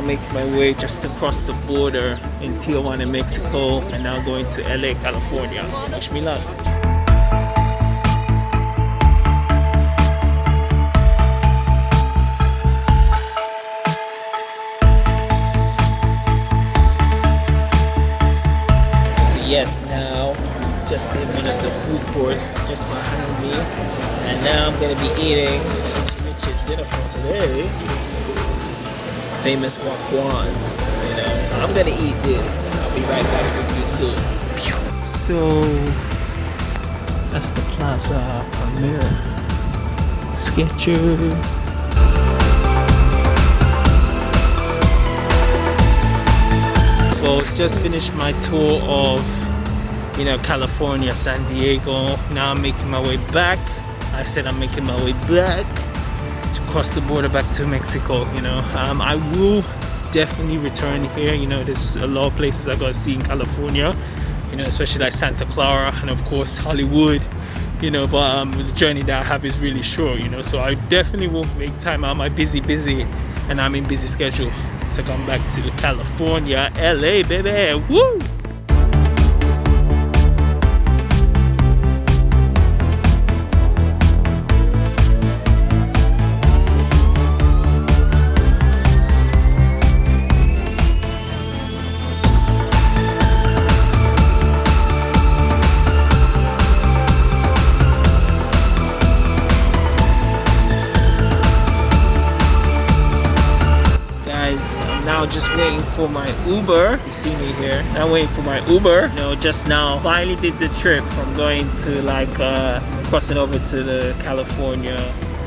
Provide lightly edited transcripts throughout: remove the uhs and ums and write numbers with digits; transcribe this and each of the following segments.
making my way just across the border in Tijuana, Mexico, and now going to LA, California. Wish me luck. So yes, now just in one of the food courts just behind me, and now I'm gonna be eating Rich's dinner for today. Famous guac, you know. So I'm gonna eat this. I'll be right back with you soon. So that's the Plaza Palmera. Sketcher. Folks, just finished my tour of, you know, California, San Diego. Now I'm making my way back. I said I'm making my way back to cross the border back to Mexico. You know, I will definitely return here. You know, there's a lot of places I gotta see in California, you know, especially like Santa Clara and of course Hollywood, you know, but the journey that I have is really short, you know, so I definitely will make time out of my busy and I'm in busy schedule to come back to California, LA, baby. Woo! I'm now just waiting for my Uber. You see me here. Now waiting for my Uber. You know, just now finally did the trip from going to like crossing over to the California,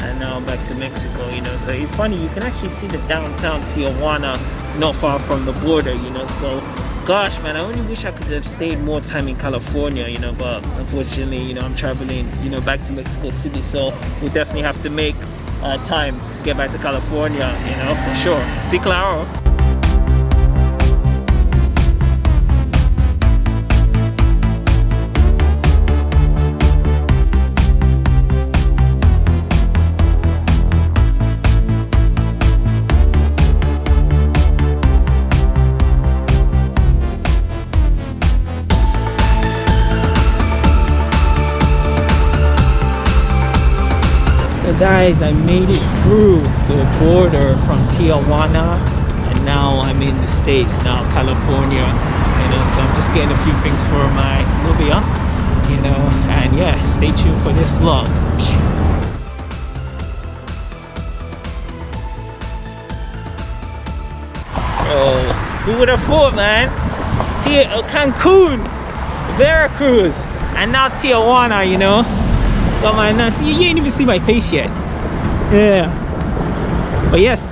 and now I'm back to Mexico. You know, so it's funny. You can actually see the downtown Tijuana, not far from the border. You know, so gosh, man, I only wish I could have stayed more time in California. You know, but unfortunately, you know, I'm traveling, you know, back to Mexico City, so we'll definitely have to make time to get back to California, you know, for sure. Sí, claro. Guys, I made it through the border from Tijuana, and now I'm in the States now, California, you know, so I'm just getting a few things for my movie, you know, and yeah, stay tuned for this vlog. Bro, who would have thought, man? Cancun, Veracruz, and now Tijuana, you know. Got my nuts. You ain't even see my face yet. Yeah. But yes,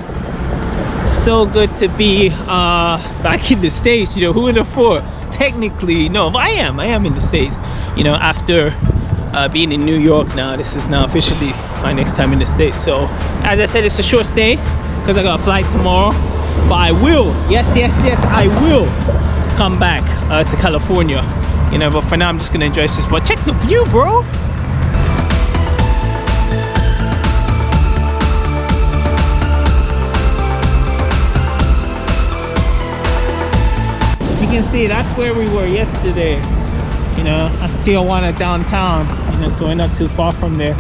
so good to be back in the States. You know, who would have thought? Technically, no, but I am in the States. You know, after being in New York now, this is now officially my next time in the States. So, as I said, it's a short stay because I got a flight tomorrow. But I will, yes, I will come back to California. You know, but for now, I'm just gonna enjoy this spot. Check the view, bro. You can see that's where we were yesterday, you know, that's Tijuana downtown, you know, so we're not too far from there.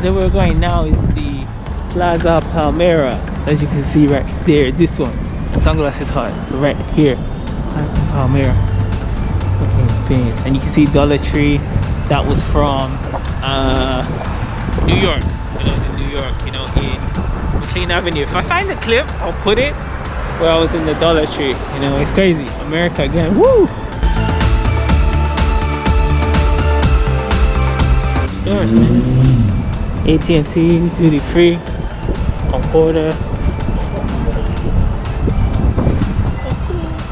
Where we're going now is the Plaza Palmera, as you can see right there. This one, sunglasses hot. So right here, Plaza Palmera. Okay, and you can see Dollar Tree. That was from New York. You know, in New York. You know, in McLean Avenue. If I find the clip, I'll put it where I was in the Dollar Tree. You know, it's crazy. America again. Woo! Stores, man. AT&T, duty free, Concordia.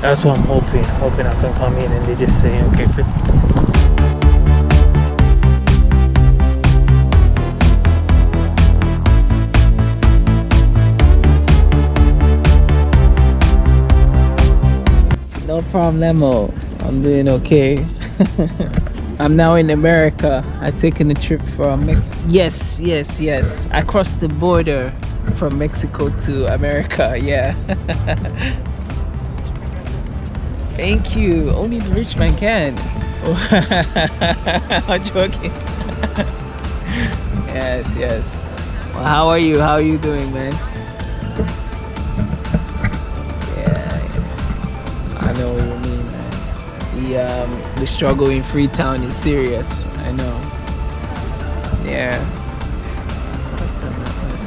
That's what I'm hoping I can come in and they just say, okay, fit. No problemo. I'm doing okay. I'm now in America. I'm taking a trip from yes. I crossed the border from Mexico to America. Yeah. Thank you. Only the rich man can. I'm joking. Yes. Well, how are you? How are you doing, man? I know what you mean, man. The struggle in Freetown is serious. I know. Yeah. So what's that?